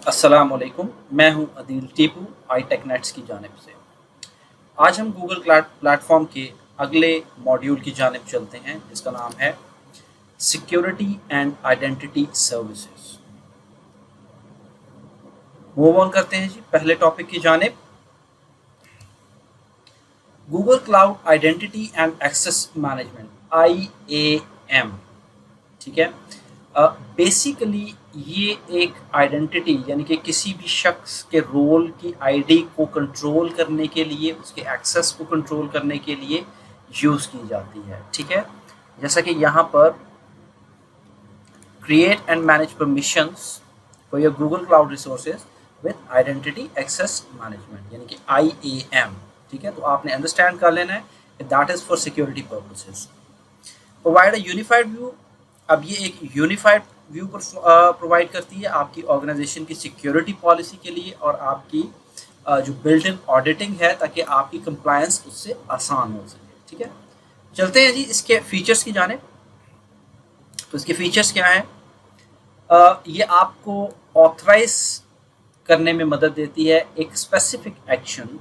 अस्सलामुअलैकुम, मैं हूं अदील टीपू आई टेकनेट्स की जानिब से। आज हम गूगल प्लेटफॉर्म के अगले मॉड्यूल की जानिब चलते हैं जिसका नाम है security and identity services. Move on करते हैं जी पहले टॉपिक की जानिब। Google cloud identity and access management IAM, ठीक है। बेसिकली ये एक आइडेंटिटी यानी कि किसी भी शख्स के रोल की आईडी को कंट्रोल करने के लिए, उसके एक्सेस को कंट्रोल करने के लिए यूज़ की जाती है, ठीक है। जैसा कि यहाँ पर create and manage permissions for your Google Cloud resources with identity access management यानी कि IAM, ठीक है। तो आपने अंडरस्टैंड कर लेना है that is for security purposes. Provide a unified view. अब ये एक यूनिफाइड व्यू प्रोवाइड करती है आपकी ऑर्गेनाइजेशन की सिक्योरिटी पॉलिसी के लिए और आपकी जो बिल्ट इन ऑडिटिंग है ताकि आपकी कंप्लायंस उससे आसान हो सके, ठीक है। चलते हैं जी इसके फीचर्स की जाने। तो इसके फीचर्स क्या हैं? ये आपको ऑथराइज करने में मदद देती है एक स्पेसिफिक एक्शन,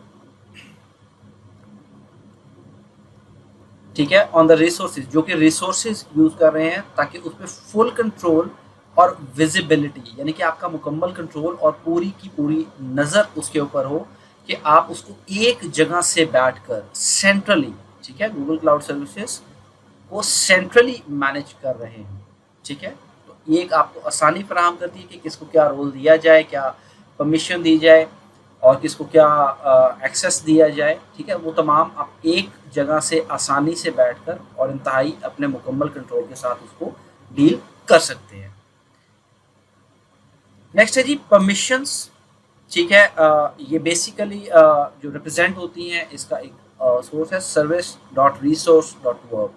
ठीक है, ऑन द रिसोर्सेज, जो कि रिसोर्सेज यूज कर रहे हैं ताकि उस पर फुल कंट्रोल और विजिबिलिटी यानी कि आपका मुकम्मल कंट्रोल और पूरी की पूरी नज़र उसके ऊपर हो कि आप उसको एक जगह से बैठकर सेंट्रली, ठीक है, गूगल क्लाउड सर्विसेज को सेंट्रली मैनेज कर रहे हैं, ठीक है। तो ये एक आपको आसानी फराहम करती है कि किसको क्या रोल दिया जाए, क्या परमिशन दी जाए और किसको क्या एक्सेस दिया जाए, ठीक है। वो तमाम आप एक जगह से आसानी से बैठकर और इंतहाई अपने मुकम्मल कंट्रोल के साथ उसको डील कर सकते हैं। नेक्स्ट है जी परमिशंस, ठीक है। ये बेसिकली जो रिप्रेजेंट होती हैं इसका एक सोर्स है service.resource.work,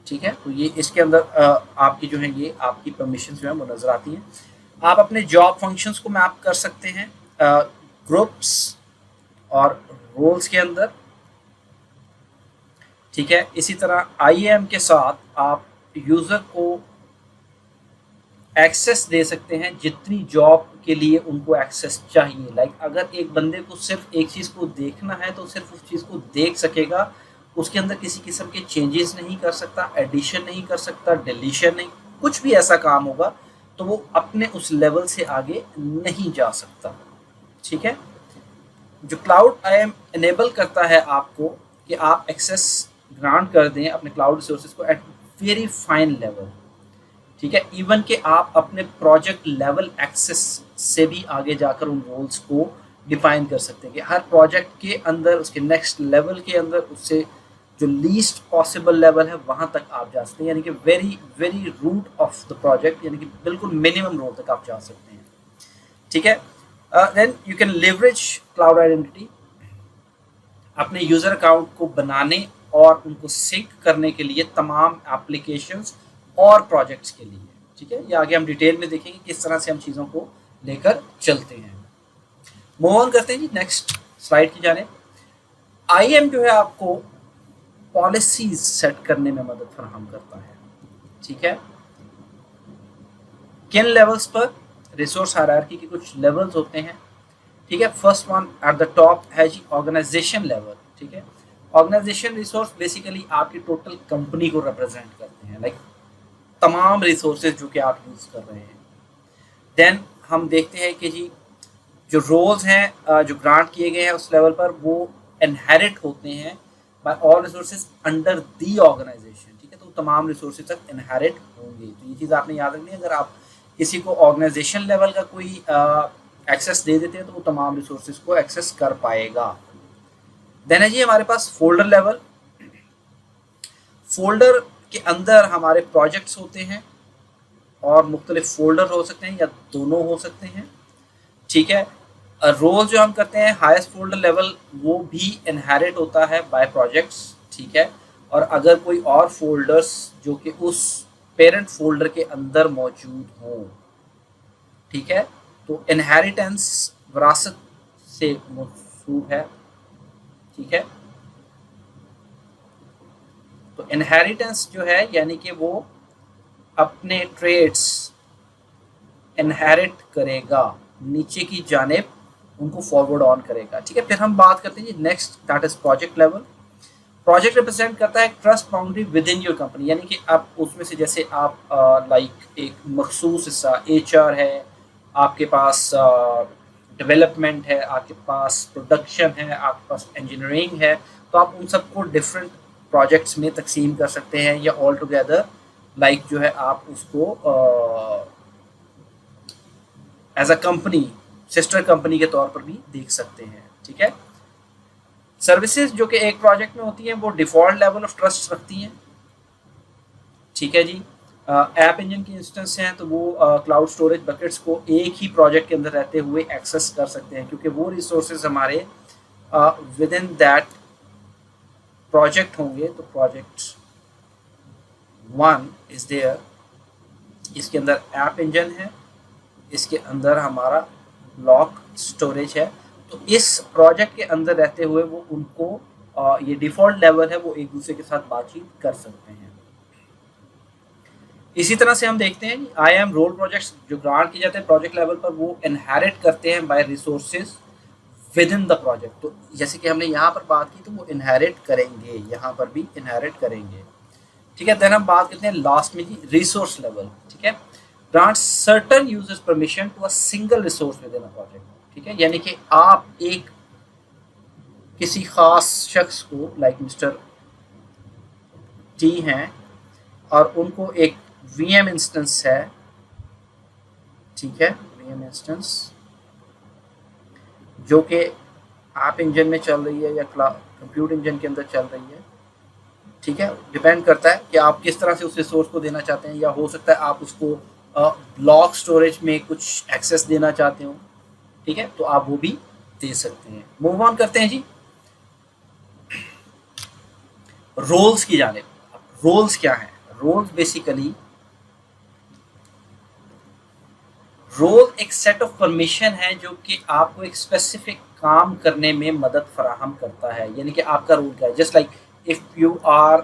ठीक है। तो ये इसके अंदर आपकी जो है ये आपकी परमिशंस जो है वो नज़र आती हैं। आप अपने जॉब फंक्शंस को मैप कर सकते हैं ग्रुप्स और रोल्स के अंदर, ठीक है। इसी तरह IAM के साथ आप यूज़र को एक्सेस दे सकते हैं जितनी जॉब के लिए उनको एक्सेस चाहिए। लाइक अगर एक बंदे को सिर्फ एक चीज़ को देखना है तो सिर्फ उस चीज़ को देख सकेगा, उसके अंदर किसी किस्म के चेंजेस नहीं कर सकता, एडिशन नहीं कर सकता, डिलीशन नहीं, कुछ भी ऐसा काम होगा तो वो अपने उस लेवल से आगे नहीं जा सकता, ठीक है। जो क्लाउड IAM इनेबल करता है आपको कि आप एक्सेस ग्रांट कर दें अपने क्लाउड रिसोर्सेज को एट वेरी फाइन लेवल, ठीक है। इवन कि आप अपने प्रोजेक्ट लेवल एक्सेस से भी आगे जाकर उन रोल्स को डिफाइन कर सकते हैं कि हर प्रोजेक्ट के अंदर उसके नेक्स्ट लेवल के अंदर उससे जो लीस्ट पॉसिबल लेवल है वहाँ तक आप जा सकते हैं, यानी कि very very root of the project यानी कि बिल्कुल मिनिमम रोल तक आप जा सकते हैं, ठीक है। Then you can leverage Cloud Identity अपने यूज़र अकाउंट को बनाने और उनको सिंक करने के लिए तमाम एप्लीकेशंस और प्रोजेक्ट्स के लिए, ठीक है। ये आगे हम डिटेल में देखेंगे किस तरह से हम चीज़ों को लेकर चलते हैं। मूव ऑन करते हैं जी नेक्स्ट स्लाइड की जाने। IAM जो है आपको पॉलिसीज सेट करने में मदद फराहम करता है, ठीक है। किन लेवल्स पर? रिसोर्स हायरार्की के कुछ लेवल्स होते हैं, ठीक है। First one at the top है जी ऑर्गेनाइजेशन लेवल, ठीक है। ऑर्गेनाइजेशन रिसोर्स बेसिकली आपकी टोटल कंपनी को रिप्रेजेंट करते हैं, लाइक तमाम रिसोर्सेज जो कि आप यूज़ कर रहे हैं। देन हम देखते हैं कि जी जो रोल्स हैं जो ग्रांट किए गए हैं उस लेवल पर वो इनहेरिट होते हैं by all resources under the organisation, ठीक है। तो तमाम रिसोर्सेज तक इनहेरिट होंगे। तो ये चीज़ आपने याद रखनी है, अगर आप किसी को ऑर्गेनाइजेशन लेवल का कोई एक्सेस दे देते हैं तो वो तमाम रिसोर्सेज को एक्सेस कर पाएगा। देन है जी हमारे पास फोल्डर लेवल। फोल्डर के अंदर हमारे प्रोजेक्ट्स होते हैं और मुख्तलिफ फोल्डर हो सकते हैं या दोनों हो सकते हैं, ठीक है। रोल जो हम करते हैं हाईएस्ट फोल्डर लेवल वो भी इनहेरिट होता है बाय प्रोजेक्ट्स, ठीक है। और अगर कोई और फोल्डर्स जो कि उस पेरेंट फोल्डर के अंदर मौजूद हों, ठीक है, तो इनहेरिटेंस विरासत से मौसूल है, ठीक है। तो इनहेरिटेंस जो है यानी कि वो अपने ट्रेड्स इनहेरिट करेगा, नीचे की जानिब उनको फॉरवर्ड ऑन करेगा। ठीक है, फिर हम बात करते हैं जी next, that is project level. Project represent करता है trust boundary within your company, यानी कि आप उसमें से जैसे आप लाइक एक मखसूस हिस्सा एचआर है, आपके पास डेवलपमेंट है, आपके पास प्रोडक्शन है, आपके पास इंजीनियरिंग है, तो आप उन सबको डिफरेंट प्रोजेक्ट्स में तकसीम कर सकते हैं, या ऑल टुगेदर लाइक जो है आप उसको as a company, sister company के तौर पर भी देख सकते हैं। ठीक है, सर्विसेज जो कि एक प्रोजेक्ट में होती हैं वो डिफॉल्ट लेवल ऑफ ट्रस्ट रखती हैं। ठीक है जी, ऐप इंजन की इंस्टेंस हैं तो वो क्लाउड स्टोरेज बकेट्स को एक ही प्रोजेक्ट के अंदर रहते हुए एक्सेस कर सकते हैं, क्योंकि वो रिसोर्सेज हमारे विद इन दैट प्रोजेक्ट होंगे। तो प्रोजेक्ट 1 इज देयर, इसके अंदर ऐप इंजन है, इसके अंदर हमारा ब्लॉक स्टोरेज है, तो इस प्रोजेक्ट के अंदर रहते हुए वो उनको ये डिफ़ॉल्ट लेवल है वो एक दूसरे के साथ बातचीत कर सकते हैं। इसी तरह से हम देखते हैं आई एम रोल प्रोजेक्ट्स जो ग्रांट किए जाते हैं प्रोजेक्ट लेवल पर, वो इनहेरिट करते हैं by resources within the project. तो जैसे कि हमने यहाँ पर बात की, तो वो इनहेरिट करेंगे, यहाँ पर भी इनहेरिट करेंगे। ठीक है, देन हम बात करते हैं लास्ट में जी रिसोर्स लेवल। ठीक है, grant certain users permission to a single resource within a project. ठीक है, यानी कि आप एक किसी खास शख्स को लाइक मिस्टर टी हैं और उनको एक वीएम इंस्टेंस है। ठीक है, वीएम इंस्टेंस जो कि ऐप इंजन में चल रही है या कंप्यूट इंजन के अंदर चल रही है। ठीक है, डिपेंड करता है कि आप किस तरह से उस रिसोर्स को देना चाहते हैं, या हो सकता है आप उसको ब्लॉक स्टोरेज में कुछ एक्सेस देना चाहते हो। ठीक है, तो आप वो भी दे सकते हैं। मूव ऑन करते हैं जी रोल्स की जानिब। रोल्स क्या है? रोल्स बेसिकली, रोल एक सेट ऑफ परमिशन है जो कि आपको एक स्पेसिफिक काम करने में मदद फराहम करता है। यानी कि आपका रोल क्या है, just like if you are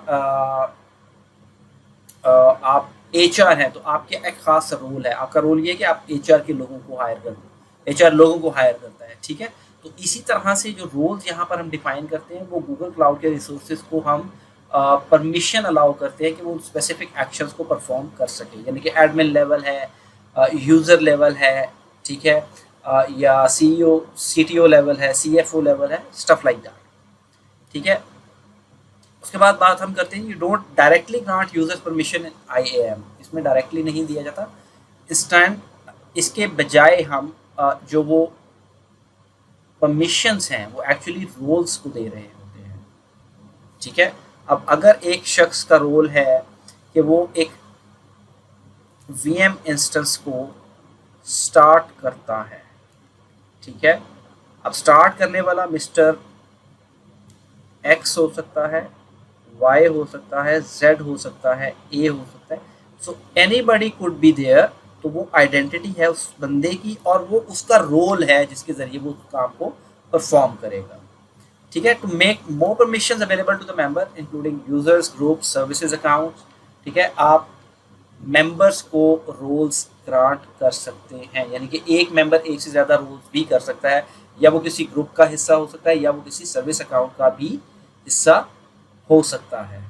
आप एचआर हैं तो आपके एक खास रोल है। आपका रोल ये है कि आप एचआर के लोगों को हायर कर दो, एचआर लोगों को हायर करता है। ठीक है, तो इसी तरह से जो रोल्स यहाँ पर हम डिफाइन करते हैं वो गूगल क्लाउड के रिसोर्सेज को हम परमिशन अलाउ करते हैं कि वो स्पेसिफिक एक्शंस को परफॉर्म कर सके। यानी कि एडमिन लेवल है, यूज़र लेवल है, ठीक है, या सीईओ सीटीओ लेवल है, सीएफओ लेवल है, स्टफ लाइक दैट। ठीक है, उसके बाद बात हम करते हैं you don't directly grant users permission in IAM. इसमें डायरेक्टली नहीं दिया जाता, इंस्टेंट इसके बजाय हम जो वो परमिशंस हैं वो एक्चुअली रोल्स को दे रहे होते हैं। ठीक है, अब अगर एक शख्स का रोल है कि वो एक वीएम इंस्टेंस को स्टार्ट करता है। ठीक है, अब स्टार्ट करने वाला मिस्टर एक्स हो सकता है, वाई हो सकता है, जेड हो सकता है, ए हो सकता है, so anybody could be there. तो वो आइडेंटिटी है उस बंदे की और वो उसका रोल है जिसके जरिए वो उस काम को परफॉर्म करेगा। ठीक है, to make more permissions available to the member including users, group, services, accounts. ठीक है, आप मेंबर्स को रोल्स ग्रांट कर सकते हैं, यानी कि एक मेंबर एक से ज़्यादा रोल्स भी कर सकता है, या वो किसी ग्रुप का हिस्सा हो सकता है, या वो किसी सर्विस अकाउंट का भी हिस्सा हो सकता है।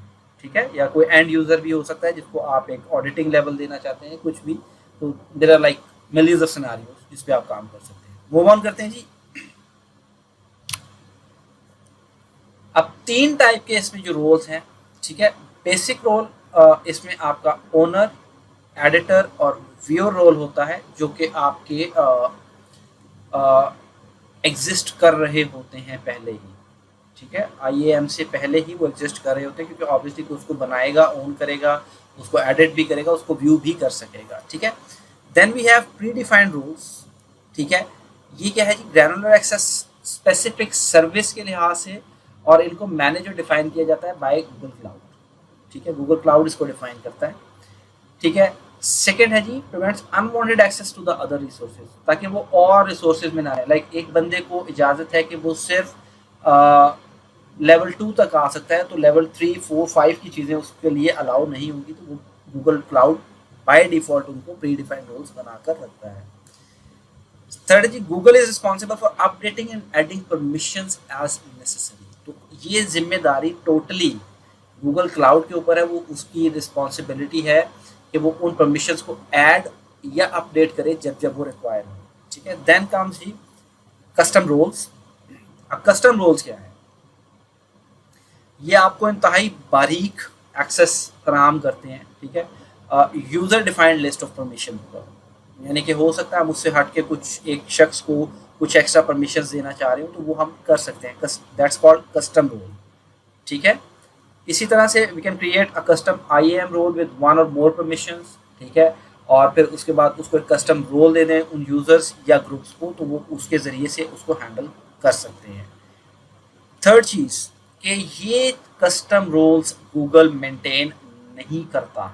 ठीक है, या कोई एंड यूज़र भी हो सकता है जिसको आप एक ऑडिटिंग लेवल देना चाहते हैं, कुछ भी। तो there are like millions of scenarios जिस पे आप काम कर सकते हैं। मूव ऑन करते हैं जी। अब 3 टाइप के इसमें जो रोल्स हैं। ठीक है, बेसिक रोल इसमें आपका ओनर, एडिटर और व्यूअर रोल होता है, जो कि आपके एग्जिस्ट कर रहे होते हैं पहले ही। ठीक है, आईएएम से पहले ही वो एग्जिस्ट कर रहे होते हैं, क्योंकि ऑब्वियसली उसको बनाएगा, ओन करेगा, उसको एडिट भी करेगा, उसको व्यू भी कर सकेगा। ठीक है, then we have predefined rules. ठीक है, ये क्या है जी, ग्रैनुलर एक्सेस स्पेसिफिक सर्विस के लिहाज से, और इनको मैनेज और डिफाइन किया जाता है बाय गूगल क्लाउड। ठीक है, गूगल क्लाउड इसको डिफाइन करता है। ठीक है, सेकेंड है जी prevents unwanted access to the other resources, ताकि वो और रिसोर्सेज में ना आए। लाइक एक बंदे को इजाज़त है कि वो सिर्फ लेवल 2 तक आ सकता है, तो लेवल 3, 4, 5 की चीज़ें उसके लिए अलाउ नहीं होंगी, तो वो गूगल क्लाउड बाय डिफॉल्ट उनको प्री डिफाइंड रोल्स बनाकर रखता है। थर्ड जी, Google is responsible for updating and adding permissions as necessary. तो ये जिम्मेदारी टोटली गूगल क्लाउड के ऊपर है, वो उसकी रिस्पॉन्सिबिलिटी है कि वो उन परमिशंस को ऐड या अपडेट करे जब जब वो रिक्वायर हो। ठीक है, देन कम्स जी कस्टम रोल्स। अब कस्टम रोल्स क्या है? ये आपको इंतहाई बारीक एक्सेस फराहम करते हैं। ठीक है, user defined list of permission होगा, यानी कि हो सकता है मुझसे हट के कुछ एक शख्स को कुछ एक्स्ट्रा परमिशन देना चाह रहे हो तो वो हम कर सकते हैं, दैट्स कॉल्ड कस्टम रोल। ठीक है, इसी तरह से we can create a custom IAM role with one और मोर परमिशंस। ठीक है, और फिर उसके बाद उसको एक कस्टम रोल दे दें उन यूजर्स या ग्रुप्स को, तो वो उसके ज़रिए से उसको हैंडल कर सकते हैं। थर्ड चीज़ कि ये कस्टम रोल्स गूगल मेंटेन नहीं करता।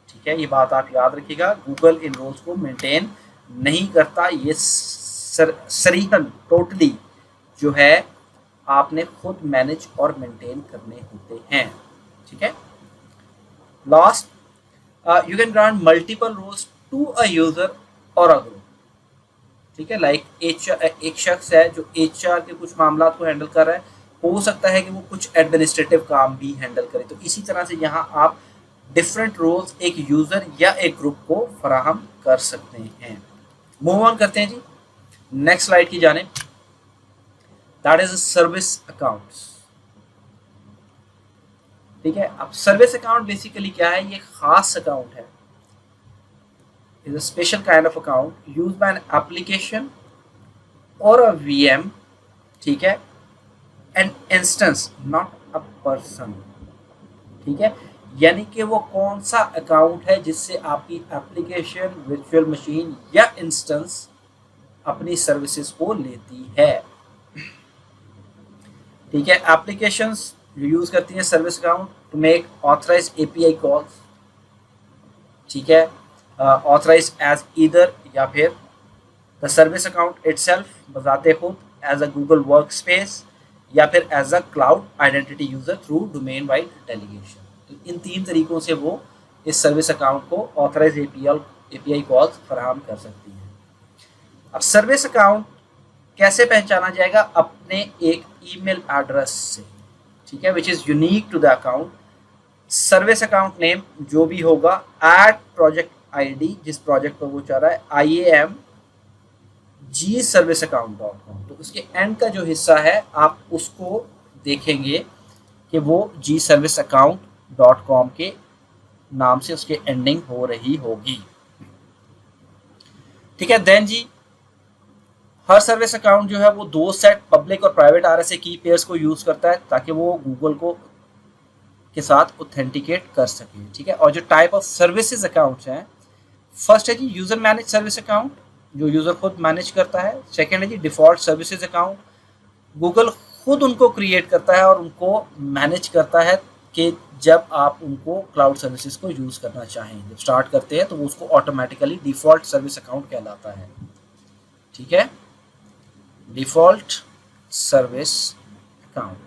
ठीक है, ये बात आप याद रखिएगा, गूगल इन रोल्स को मेंटेन नहीं करता। ये सरीहन टोटली जो है आपने खुद मैनेज और मेंटेन करने होते हैं। ठीक है, last, you can grant multiple roles to a user और अ ग्रुप। ठीक है, लाइक एक शख्स है जो HR के कुछ मामला को हैंडल कर रहा है, हो सकता है कि वो कुछ एडमिनिस्ट्रेटिव काम भी हैंडल करे। तो इसी तरह से यहाँ आप डिफरेंट रोल्स एक यूजर या एक ग्रुप को फराहम कर सकते हैं। मूव ऑन करते हैं जी नेक्स्ट स्लाइड की जाने, दैट इज सर्विस अकाउंट्स। ठीक है, अब सर्विस अकाउंट बेसिकली क्या है? ये खास अकाउंट है, is a special kind of account used by an application और अ VM। ठीक है, an instance not a person. ठीक है, यानी कि वो कौन सा अकाउंट है जिससे आपकी एप्लीकेशन, वर्चुअल मशीन या इंस्टेंस अपनी सर्विसेज को लेती है। ठीक है, एप्लीकेशंस जो यूज करती हैं service account to make authorise API calls. ठीक है, ऑथराइज एज ईदर या फिर द सर्विस अकाउंट इटसेल्फ बजाते खुद as a Google workspace या फिर as a cloud identity user through domain wide delegation. तो इन 3 तरीकों से वो इस सर्विस अकाउंट को ऑथराइज API कॉल्स फराहम कर सकती है। अब सर्विस अकाउंट कैसे पहचाना जाएगा? अपने एक ईमेल एड्रेस से। ठीक है, which is unique to the account. Service account name जो भी होगा, @प्रोजेक्ट ID जिस प्रोजेक्ट पर वो चल रहा है, IAM gserviceaccount.com। तो उसके एंड का जो हिस्सा है आप उसको देखेंगे कि वो gserviceaccount.com के नाम से उसके एंडिंग हो रही होगी। ठीक है, देन जी हर सर्विस अकाउंट जो है वो 2 सेट पब्लिक और प्राइवेट RSA की पेयर्स को यूज करता है ताकि वो गूगल को के साथ ऑथेंटिकेट कर सके। ठीक है, और जो टाइप ऑफ सर्विसेज अकाउंट्स हैं, फर्स्ट है जी यूजर मैनेज सर्विस अकाउंट जो यूजर खुद मैनेज करता है। सेकंड है जी डिफॉल्ट सर्विसेज अकाउंट, गूगल खुद उनको क्रिएट करता है और उनको मैनेज करता है कि जब आप उनको क्लाउड सर्विसेज को यूज करना चाहें, जब स्टार्ट करते हैं तो वो उसको ऑटोमेटिकली डिफॉल्ट सर्विस अकाउंट कहलाता है। ठीक है, default service account,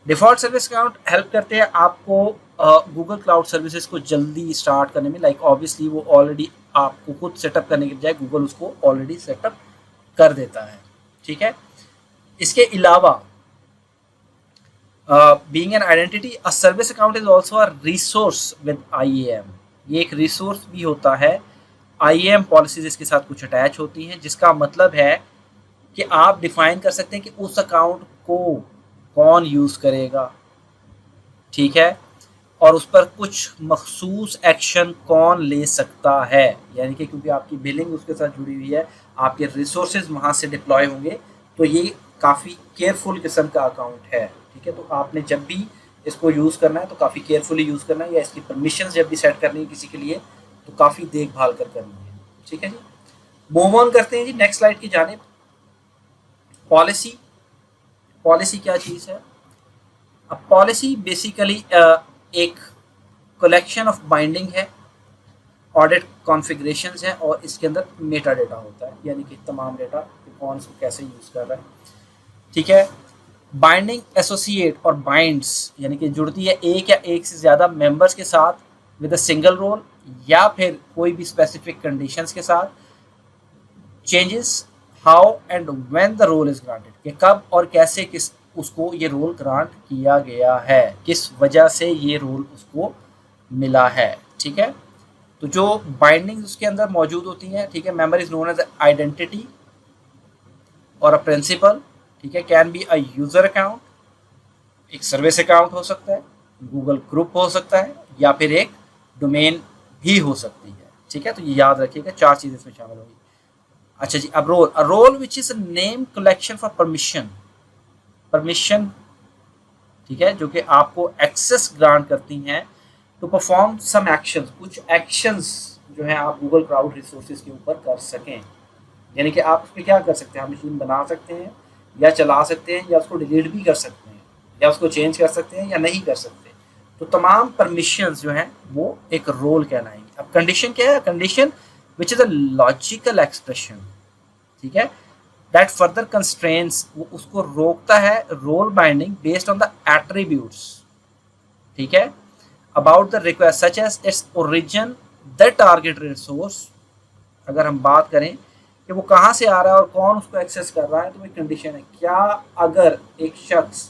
default service account help करते हैं आपको गूगल क्लाउड सर्विसेज को जल्दी स्टार्ट करने में। लाइक ऑब्वियसली वो ऑलरेडी आपको खुद सेटअप करने के बजाय गूगल उसको ऑलरेडी सेटअप कर देता है। ठीक है, इसके अलावा being an identity, a service account is also a resource with IAM। ये एक रिसोर्स भी होता है, IAM पॉलिसीज इसके साथ कुछ अटैच होती हैं, जिसका मतलब है कि आप डिफाइन कर सकते हैं कि उस अकाउंट को कौन यूज करेगा। ठीक है, और उस पर कुछ मखसूस एक्शन कौन ले सकता है, यानी कि क्योंकि आपकी बिलिंग उसके साथ जुड़ी हुई है, आपके रिसोर्सेज वहाँ से डिप्लॉय होंगे, तो ये काफ़ी केयरफुल किस्म का अकाउंट है। ठीक है, तो आपने जब भी इसको यूज़ करना है तो काफ़ी केयरफुली यूज़ करना है, या इसकी परमिशन जब भी सेट करनी है किसी के लिए तो काफ़ी देखभाल कर करनी है। ठीक है जी, मूव ऑन करते हैं जी नेक्स्ट स्लाइड की जानिब। पॉलिसी, पॉलिसी क्या चीज़ है? अब पॉलिसी बेसिकली एक कलेक्शन ऑफ बाइंडिंग है, ऑडिट कॉन्फ़िगरेशंस है, और इसके अंदर मेटा डेटा होता है, यानी कि तमाम डेटा कौन इसको कैसे यूज़ कर रहा है। ठीक है, बाइंडिंग एसोसिएट और बाइंड्स यानी कि जुड़ती है एक या एक से ज़्यादा मेंबर्स के साथ विद अ सिंगल रोल या फिर कोई भी स्पेसिफिक कंडीशंस के साथ। Changes how and when the role is granted, कि कब और कैसे किस उसको ये रोल ग्रांट किया गया है, किस वजह से ये रोल उसको मिला है। ठीक है, तो जो बाइंडिंग उसके अंदर मौजूद होती हैं, ठीक है, member is known as identity और अ प्रिंसिपल। ठीक है, can be a user account, एक सर्विस अकाउंट हो सकता है, गूगल ग्रुप हो सकता है, या फिर एक डोमेन भी हो सकती है। ठीक है, तो ये याद रखिएगा, 4 चीजें इसमें शामिल होगी। अच्छा जी, अब role, a role which is a name collection for permission, permission, ठीक है, जो कि आपको एक्सेस ग्रांट करती हैं टू परफॉर्म सम एक्शंस, कुछ एक्शंस जो है आप गूगल क्लाउड रिसोर्सेज के ऊपर कर सकें। यानी कि आप उसमें क्या कर सकते हैं, आप मशीन बना सकते हैं या चला सकते हैं, या उसको डिलीट भी कर सकते हैं, या उसको चेंज कर सकते हैं या नहीं कर सकते। तो तमाम परमिशंस जो हैं वो एक रोल कहलाएंगे। अब कंडीशन क्या है, condition which is a logical expression, ठीक है, दैट फर्दर कंस्ट्रेंट्स, वो उसको रोकता है role binding based on the attributes, ठीक है, about the request such as its origin, the target resource. अगर हम बात करें कि वो कहाँ से आ रहा है और कौन उसको एक्सेस कर रहा है, तो वो कंडीशन है। क्या अगर एक शख्स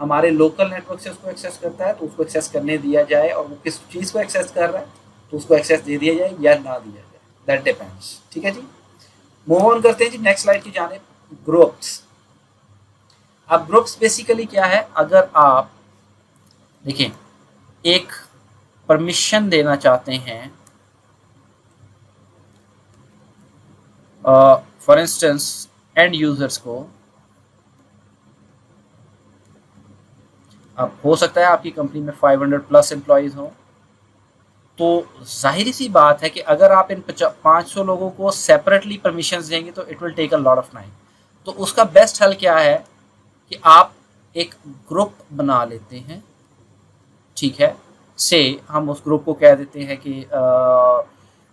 हमारे लोकल नेटवर्क से उसको एक्सेस करता है तो उसको एक्सेस करने दिया जाए, और वो किस चीज़ को एक्सेस कर रहा है तो उसको एक्सेस दे दिया जाए या ना दिया जाए, दैट डिपेंड्स। ठीक है जी, मूव ऑन करते हैं जी नेक्स्ट स्लाइड की जाने। ग्रुप्स। अब ग्रुप्स बेसिकली क्या है, अगर आप देखिए एक परमिशन देना चाहते हैं, फॉर इंस्टेंस एंड यूजर्स को, अब हो सकता है आपकी कंपनी में 500 प्लस एम्प्लॉयज हों, तो जाहिर सी बात है कि अगर आप इन 500 लोगों को सेपरेटली परमिशंस देंगे तो it will take a lot of time. तो उसका बेस्ट हल क्या है कि आप एक ग्रुप बना लेते हैं, ठीक है, से हम उस ग्रुप को कह देते हैं कि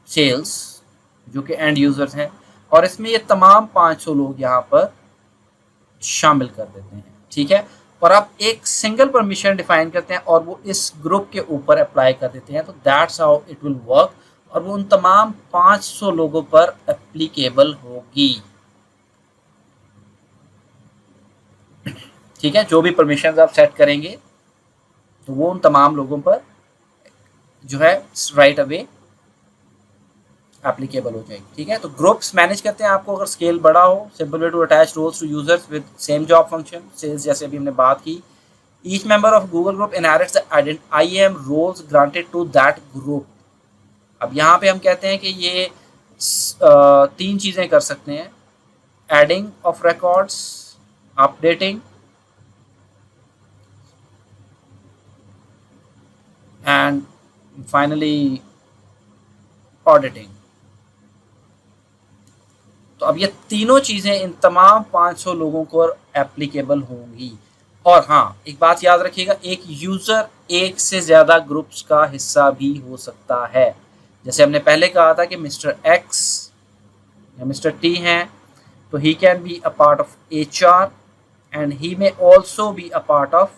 सेल्स, जो कि एंड यूजर्स हैं, और इसमें ये तमाम 500 लोग यहाँ पर शामिल कर देते हैं। ठीक है, और आप एक सिंगल परमिशन डिफाइन करते हैं और वो इस ग्रुप के ऊपर अप्लाई कर देते हैं, तो that's how it will work, और वो उन तमाम 500 लोगों पर एप्लीकेबल होगी। ठीक है, जो भी परमिशन आप सेट करेंगे तो वो उन तमाम लोगों पर जो है राइट अवे एप्लीकेबल हो जाएगी। ठीक है, तो ग्रुप्स मैनेज करते हैं आपको अगर स्केल बड़ा हो, simple way to attach roles to users with same job function, sales जैसे अभी हमने बात की। Each member of Google group inherits the IAM roles granted to that group. अब यहाँ पे हम कहते हैं कि ये 3 चीज़ें कर सकते हैं, adding of records, updating and finally auditing. तो अब ये तीनों चीज़ें इन तमाम 500 लोगों को एप्लीकेबल होंगी। और हाँ, एक बात याद रखिएगा, एक यूज़र एक से ज़्यादा ग्रुप्स का हिस्सा भी हो सकता है। जैसे हमने पहले कहा था कि मिस्टर एक्स या मिस्टर टी हैं, तो he can be a part of HR and he may also be a part of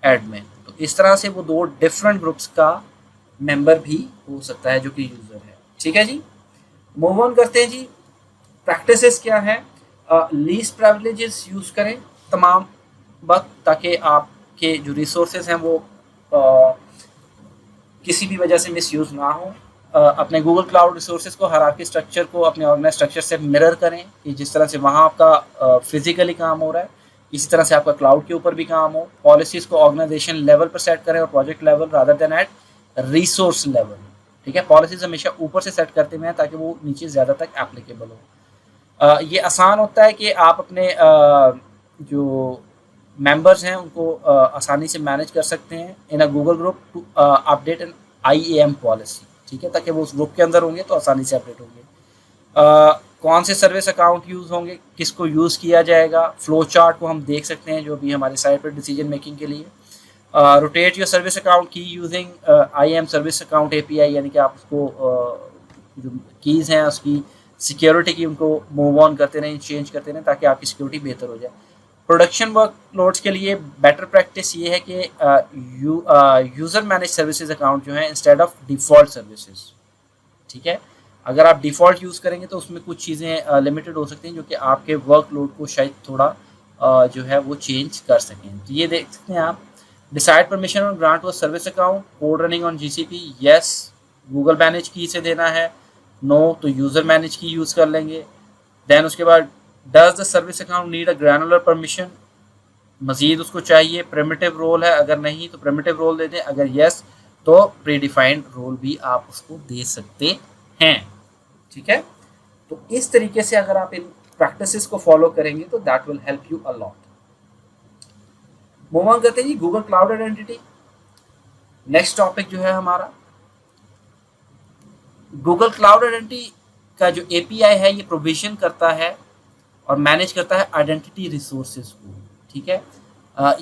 admin. तो इस तरह से वो 2 डिफरेंट ग्रुप्स का मेंबर भी हो सकता है जो कि यूज़र है। ठीक है जी, मूव ऑन करते हैं जी। प्रैक्टिसेस क्या है, लीस्ट प्रिविलेजेस यूज़ करें तमाम वक्त, ताकि आपके जो रिसोर्सेज हैं वो किसी भी वजह से मिसयूज़ ना हो। अपने गूगल क्लाउड रिसोर्सेज को, हायरार्की स्ट्रक्चर को अपने ऑर्गेनाइज स्ट्रक्चर से मिरर करें, कि जिस तरह से वहाँ आपका फिजिकली काम हो रहा है इसी तरह से आपका क्लाउड के ऊपर भी काम हो। पॉलिसीज़ को ऑर्गेनाइजेशन लेवल पर सेट करें और project level rather than at resource level. ठीक है, पॉलिसीज हमेशा ऊपर से सेट करते हुए हैं ताकि वो नीचे ज़्यादा तक एप्लीकेबल हो। ये आसान होता है कि आप अपने जो मेंबर्स हैं उनको आसानी से मैनेज कर सकते हैं in a Google group to update an IAM policy. ठीक है, ताकि वो उस ग्रुप के अंदर होंगे तो आसानी से अपडेट होंगे। कौन से सर्विस अकाउंट यूज़ होंगे, किसको यूज़ किया जाएगा, फ्लो चार्ट को हम देख सकते हैं जो भी हमारे साइट पर डिसीजन मेकिंग के लिए। रोटेट योर सर्विस अकाउंट की using IAM service account API, यानी कि आप उसको जो कीज़ हैं उसकी सिक्योरिटी की उनको मूव ऑन करते रहें, चेंज करते रहें ताकि आपकी सिक्योरिटी बेहतर हो जाए। प्रोडक्शन वर्कलोड्स के लिए बेटर प्रैक्टिस ये है कि यूज़र मैनेज सर्विसेज अकाउंट जो है इंस्टेड ऑफ डिफ़ॉल्ट सर्विसेज, ठीक है। अगर आप डिफ़ॉल्ट यूज़ करेंगे तो उसमें कुछ चीज़ें लिमिटेड हो सकती हैं जो कि आपके वर्कलोड को शायद थोड़ा जो है वो चेंज कर सकें। तो ये देख सकते हैं आप, डिसाइड परमिशन ऑन ग्रांट वो service account, code running on GCP, yes Google manage की से देना है, नो तो यूज़र मैनेज की यूज़ कर लेंगे। देन उसके बाद does the service account need a granular permission, मजीद उसको चाहिए प्रिमिटिव रोल है, अगर नहीं तो प्रिमिटिव रोल दे दें, अगर यस तो प्री डिफाइंड रोल भी आप उसको दे सकते हैं, ठीक है। तो इस तरीके से अगर आप इन प्रैक्टिसेस को फॉलो करेंगे तो that will help you a lot. Move on करते हैं जी Google cloud identity. Next topic जो है हमारा गूगल क्लाउड आइडेंटिटी का जो एपीआई है ये प्रोविजन करता है और मैनेज करता है आइडेंटिटी रिसोर्सेज को, ठीक है।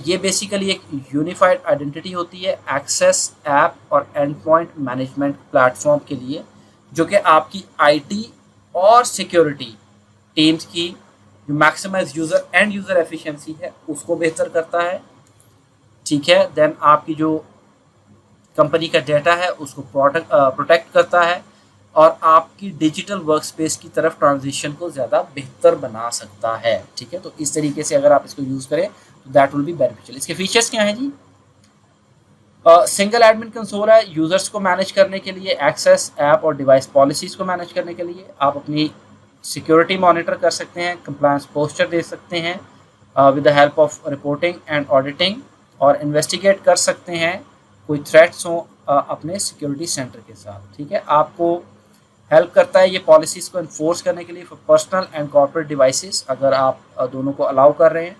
ये बेसिकली एक यूनिफाइड आइडेंटिटी होती है एक्सेस ऐप और एंड पॉइंट मैनेजमेंट प्लेटफॉर्म के लिए, जो कि आपकी आईटी और सिक्योरिटी टीम्स की जो maximize user end user efficiency है उसको बेहतर करता है, ठीक है। देन आपकी जो कंपनी का डेटा है उसको प्रोटेक्ट करता है और आपकी डिजिटल वर्क स्पेस की तरफ ट्रांजिशन को ज़्यादा बेहतर बना सकता है, ठीक है। तो इस तरीके से अगर आप इसको यूज़ करें तो दैट विल बी बेनिफिशियल। इसके फीचर्स क्या हैं जी? सिंगल एडमिन कंसोल है यूज़र्स को मैनेज करने के लिए, एक्सेस ऐप और डिवाइस पॉलिसीज़ को मैनेज करने के लिए। आप अपनी सिक्योरिटी मॉनिटर कर सकते हैं, कंप्लायंस पोस्टर दे सकते हैं with the help of reporting and auditing, और इन्वेस्टिगेट कर सकते हैं कोई थ्रेट्स हो अपने सिक्योरिटी सेंटर के साथ, ठीक है। आपको हेल्प करता है ये पॉलिसीज़ को इन्फोर्स करने के लिए for personal and corporate devices, अगर आप दोनों को अलाउ कर रहे हैं,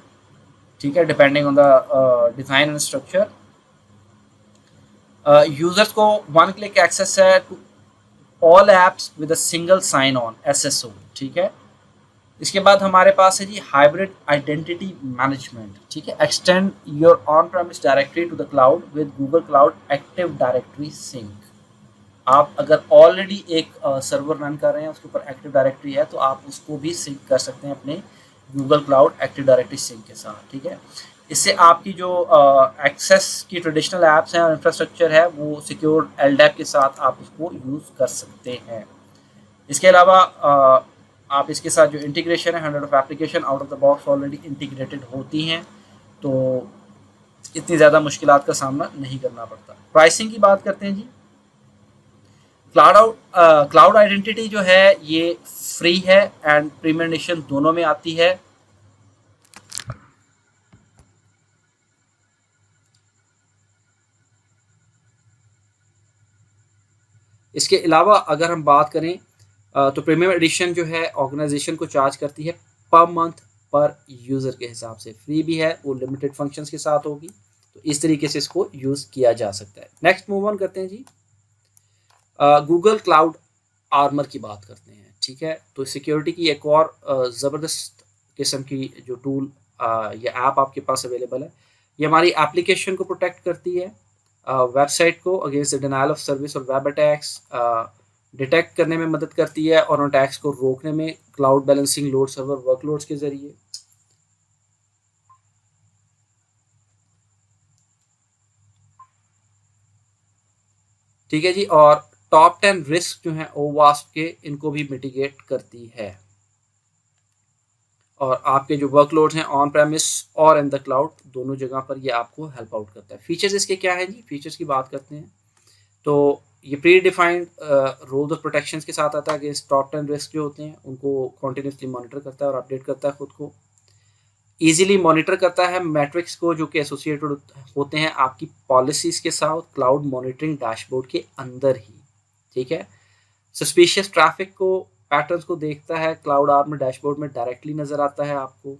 ठीक है, depending on the design and structure. Users को वन क्लिक एक्सेस है to all apps with a single sign on SSO, ठीक है। इसके बाद हमारे पास है जी हाइब्रिड आइडेंटिटी मैनेजमेंट, ठीक है। Extend your on premise directory to the cloud with Google cloud active directory sync. आप अगर ऑलरेडी एक सर्वर रन कर रहे हैं उसके ऊपर एक्टिव डायरेक्टरी है तो आप उसको भी सिंक कर सकते हैं अपने Google cloud active directory sync के साथ, ठीक है। इससे आपकी जो एक्सेस की ट्रेडिशनल ऐप्स हैं और इंफ्रास्ट्रक्चर है वो सिक्योर एलडैप के साथ आप उसको यूज़ कर सकते हैं। इसके अलावा आप इसके साथ जो इंटीग्रेशन है 100 of application out of the box already integrated होती हैं, तो इतनी ज़्यादा मुश्किलात का सामना नहीं करना पड़ता। प्राइसिंग की बात करते हैं जी। क्लाउड आइडेंटिटी जो है ये फ्री है एंड प्रीमियम एडिशन दोनों में आती है। इसके अलावा अगर हम बात करें तो प्रीमियम एडिशन जो है ऑर्गेनाइजेशन को चार्ज करती है पर मंथ पर यूज़र के हिसाब से। फ्री भी है, वो लिमिटेड फंक्शंस के साथ होगी, तो इस तरीके से इसको यूज़ किया जा सकता है। नेक्स्ट मूव ऑन करते हैं जी, गूगल क्लाउड आर्मर की बात करते हैं, ठीक है। तो सिक्योरिटी की एक और ज़बरदस्त किस्म की जो टूल या ऐप आपके पास अवेलेबल है, ये हमारी एप्लीकेशन को प्रोटेक्ट करती है, वेबसाइट को against the denial of service और वेब अटैक्स डिटेक्ट करने में मदद करती है और उन अटैक्स को रोकने में cloud balancing load server workloads के ज़रिए। ठीक है जी, और टॉप 10 रिस्क जो हैं ओवास्ट के, इनको भी मिटिगेट करती है, और आपके जो वर्कलोड्स हैं ऑन प्रेमिस और इन द क्लाउड दोनों जगह पर ये आपको हेल्प आउट करता है। फीचर्स इसके क्या है जी? फीचर्स की बात करते हैं तो ये predefined roles of protection के साथ आता है कि टॉप 10 रिस्क जो होते हैं उनको कॉन्टिन्यूसली मॉनिटर करता है और अपडेट करता है खुद को, ईजिली मॉनिटर करता है मैट्रिक्स को जो कि एसोसिएटेड होते हैं आपकी पॉलिसीज़ के साथ क्लाउड मॉनिटरिंग डैशबोर्ड के अंदर ही, ठीक है। सस्पिशियस ट्रैफिक को, पैटर्न्स को देखता है, क्लाउड आर्मर डैशबोर्ड में डायरेक्टली नज़र आता है आपको,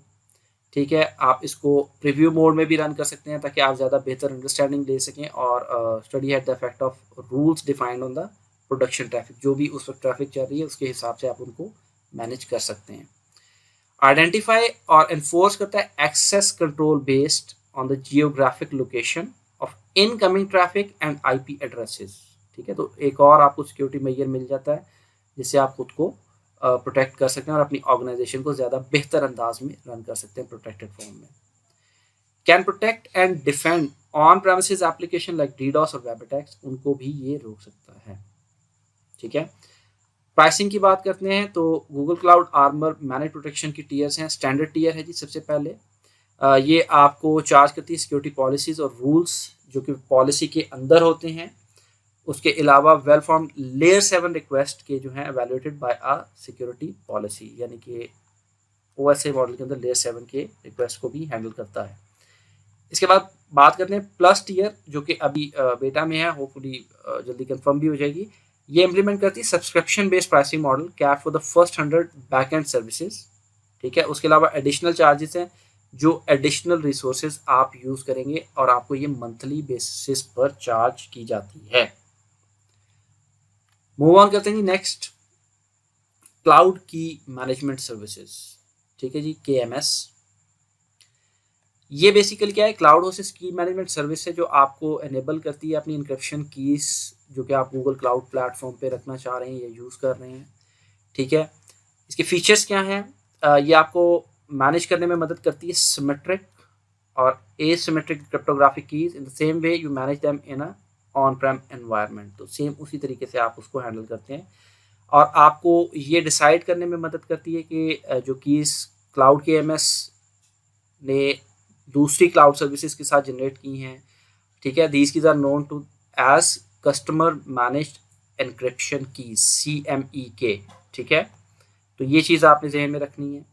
ठीक है। आप इसको प्रीव्यू मोड में भी रन कर सकते हैं ताकि आप ज़्यादा बेहतर अंडरस्टैंडिंग ले सकें और study at the effect of rules defined on the production traffic, जो भी उस वक्त ट्रैफिक चल रही है उसके हिसाब से आप उनको मैनेज कर सकते हैं। आइडेंटिफाई और एनफोर्स करता है access control based on the geographic location of incoming traffic and IP addresses, ठीक है। तो एक और आपको सिक्योरिटी मेजर मिल जाता है जिससे आप खुद को प्रोटेक्ट कर सकते हैं और अपनी ऑर्गेनाइजेशन को ज़्यादा बेहतर अंदाज में रन कर सकते हैं प्रोटेक्टेड फॉर्म में। Can protect and defend on premises application like DDoS और वेब अटैक्स, उनको भी ये रोक सकता है। ठीक है, प्राइसिंग की बात करते हैं तो Google cloud armour manage protection की टीयर्स हैं। स्टैंडर्ड टीयर है जी सबसे पहले, ये आपको चार्ज करती है सिक्योरिटी पॉलिसीज और रूल्स जो कि पॉलिसी के अंदर होते हैं। उसके अलावा वेल फॉर्म लेयर 7 रिक्वेस्ट के जो है evaluated by a security policy, यानी कि ओएसए मॉडल के अंदर लेयर 7 के रिक्वेस्ट को भी हैंडल करता है। इसके बाद बात करते हैं प्लस टीयर, जो कि अभी बेटा में है, होपफुली जल्दी कंफर्म भी हो जाएगी। ये इम्प्लीमेंट करती है subscription based pricing model cap for the first 100 backend services. ठीक है, उसके अलावा एडिशनल चार्जेस हैं जो एडिशनल रिसोर्सेज आप यूज करेंगे और आपको ये मंथली बेसिस पर चार्ज की जाती है। मूव ऑन करते हैं जी नेक्स्ट, क्लाउड की मैनेजमेंट सर्विसेज। ठीक है जी, KMS। ये बेसिकली क्या है, क्लाउड होस्टेड की मैनेजमेंट सर्विस है जो आपको एनेबल करती है अपनी इंक्रिप्शन कीज जो कि आप गूगल क्लाउड प्लेटफॉर्म पे रखना चाह रहे हैं या यूज़ कर रहे हैं। ठीक है, इसके फीचर्स क्या हैं, ये आपको मैनेज करने में मदद करती है सिमेट्रिक और asymmetric cryptographic keys in the same way you manage them in a on Prem environment. तो सेम उसी तरीके से आप उसको हैंडल करते हैं और आपको ये डिसाइड करने में मदद करती है कि जो कीज क्लाउड KMS ने दूसरी क्लाउड सर्विसेज के साथ जनरेट की हैं। ठीक है, these keys are known to as customer managed encryption keys, CMEK। ठीक है, तो ये चीज़ आपने जहन में रखनी है।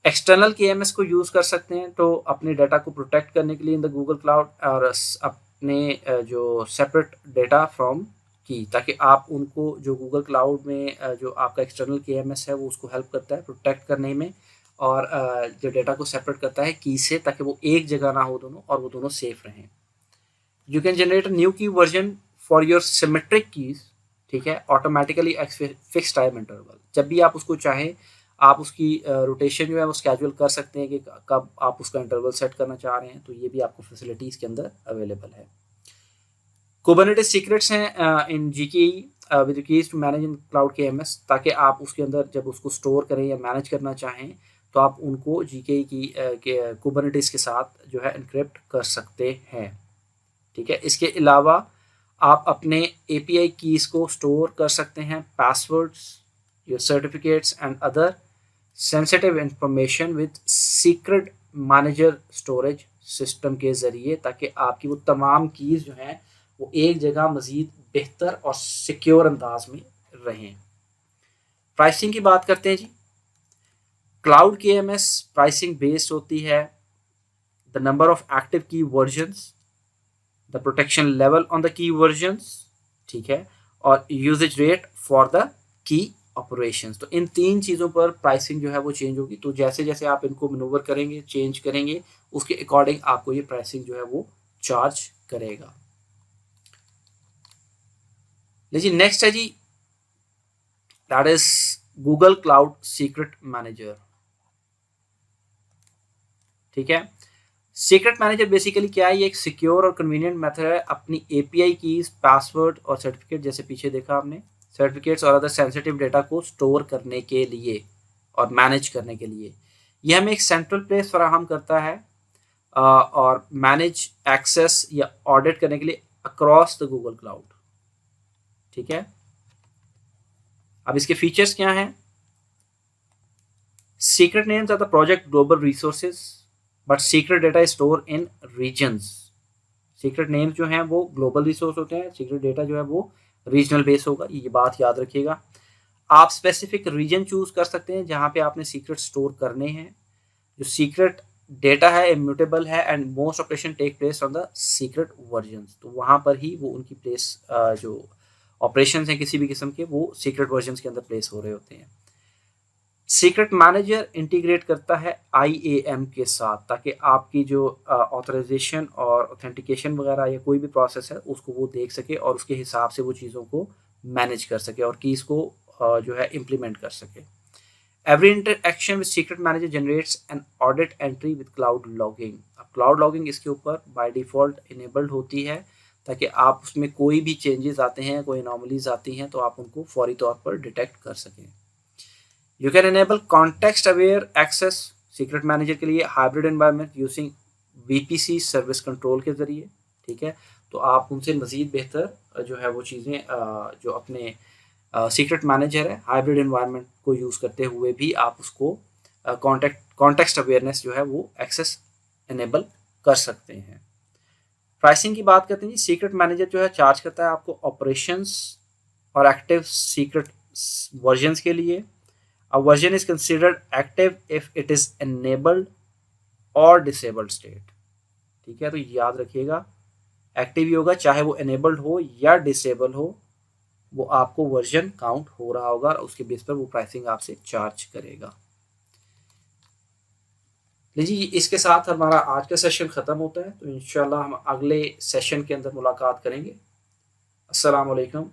एक्सटर्नल KMS को यूज़ कर सकते हैं तो अपने डाटा को प्रोटेक्ट करने के लिए इन द गूगल क्लाउड और अपने जो सेपरेट डाटा फ्रॉम की, ताकि आप उनको जो गूगल क्लाउड में जो आपका एक्सटर्नल KMS है वो उसको हेल्प करता है प्रोटेक्ट करने में और जो डाटा को सेपरेट करता है की से, ताकि वो एक जगह ना हो दोनों और वो दोनों सेफ रहें। You can generate a new key version for your symmetric keys. ठीक है, ऑटोमेटिकली फिक्स टाइम इंटरवल, जब भी आप उसको चाहें आप उसकी रोटेशन जो है वो स्केड्यूल कर सकते हैं कि कब आप उसका इंटरवल सेट करना चाह रहे हैं, तो ये भी आपको फैसिलिटीज के अंदर अवेलेबल है। कुबरनेटिस सीक्रेट्स हैं in GKE with keys to manage in cloud KMS, ताकि आप उसके अंदर जब उसको स्टोर करें या मैनेज करना चाहें तो आप उनको GKE की कुबरनेटिस के साथ जो है इनक्रिप्ट कर सकते हैं। ठीक है, इसके अलावा आप अपने API कीज को स्टोर कर सकते हैं, passwords, your certificates and other sensitive information with secret manager storage system के ज़रिए, ताकि आपकी वो तमाम कीज़ जो हैं वो एक जगह मज़ीद बेहतर और सिक्योर अंदाज में रहें। प्राइसिंग की बात करते हैं जी। क्लाउड KMS प्राइसिंग बेस्ड होती है the number of active key versions, the protection level on the key versions, ठीक है, और usages rate for the key operations. तो इन तीन चीज़ों पर प्राइसिंग जो है वो चेंज होगी। तो जैसे जैसे आप इनको मनूवर करेंगे, चेंज करेंगे, उसके अकॉर्डिंग आपको ये प्राइसिंग जो है वो चार्ज करेगा। लीजिए नेक्स्ट है जी, that is Google cloud secret manager. ठीक है, सीक्रेट मैनेजर बेसिकली क्या है, ये एक सिक्योर और कन्वीनियंट मेथड है अपनी API कीज, पासवर्ड और सर्टिफिकेट, जैसे पीछे देखा आपने, सर्टिफिकेट्स और अदर सेंसिटिव डेटा को स्टोर करने के लिए और मैनेज करने के लिए। यह हमें एक सेंट्रल प्लेस फराहम करता है और मैनेज, एक्सेस या ऑडिट करने के लिए अक्रॉस द गूगल क्लाउड। ठीक है, अब इसके फीचर्स क्या हैं। Secret names are the project global resources but secret data is store in regions. Secret names जो हैं वो ग्लोबल रिसोर्स होते हैं, सीक्रेट डेटा जो है वो रीजनल बेस होगा, ये बात याद रखिएगा। आप स्पेसिफिक रीजन चूज कर सकते हैं जहां पे आपने सीक्रेट स्टोर करने हैं। जो सीक्रेट डेटा है इम्यूटेबल है and most operation take place on the secret versions, तो वहां पर ही वो उनकी प्लेस जो ऑपरेशंस हैं किसी भी किस्म के वो सीक्रेट वर्जन्स के अंदर प्लेस हो रहे होते हैं। सीक्रेट मैनेजर इंटीग्रेट करता है IAM के साथ, ताकि आपकी जो ऑथराइजेशन और ऑथेंटिकेशन वगैरह या कोई भी प्रोसेस है उसको वो देख सके और उसके हिसाब से वो चीज़ों को मैनेज कर सके और कीज़ को जो है इम्प्लीमेंट कर सके। Every interaction with secret manager generates an audit entry with cloud logging. अब क्लाउड लॉगिंग इसके ऊपर बाय डिफ़ॉल्ट इनेबल्ड होती है, ताकि आप उसमें कोई भी चेंजेस आते हैं, कोई अनोमलीज आती हैं तो आप उनको फौरी तौर पर डिटेक्ट कर सकें। You can enable context aware access secret manager के लिए hybrid environment using VPC service control के ज़रिए, ठीक है। तो आप उनसे मज़ीद बेहतर जो है वो चीज़ें जो अपने सीक्रेट मैनेजर है हाइब्रिड एनवायरनमेंट को यूज़ करते हुए भी आप उसको कॉन्टेक्स्ट अवेयरनेस जो है वो एक्सेस एनेबल कर सकते हैं। प्राइसिंग की बात करते हैं जी, सीक्रेट मैनेजर जो है चार्ज करता है आपको ऑपरेशंस और एक्टिव सीक्रेट वर्जन्स के लिए। A version is considered active if it is enabled और डिसेबल्ड स्टेट, ठीक है। तो याद रखिएगा एक्टिव ही होगा चाहे वो enabled हो या डिसेबल हो, वो आपको वर्जन काउंट हो रहा होगा और उसके बेस पर वो प्राइसिंग आपसे चार्ज करेगा। लीजिए इसके साथ हमारा आज का सेशन ख़त्म होता है, तो इंशाल्लाह हम अगले सेशन के अंदर मुलाकात करेंगे। अस्सलाम वालेकुम।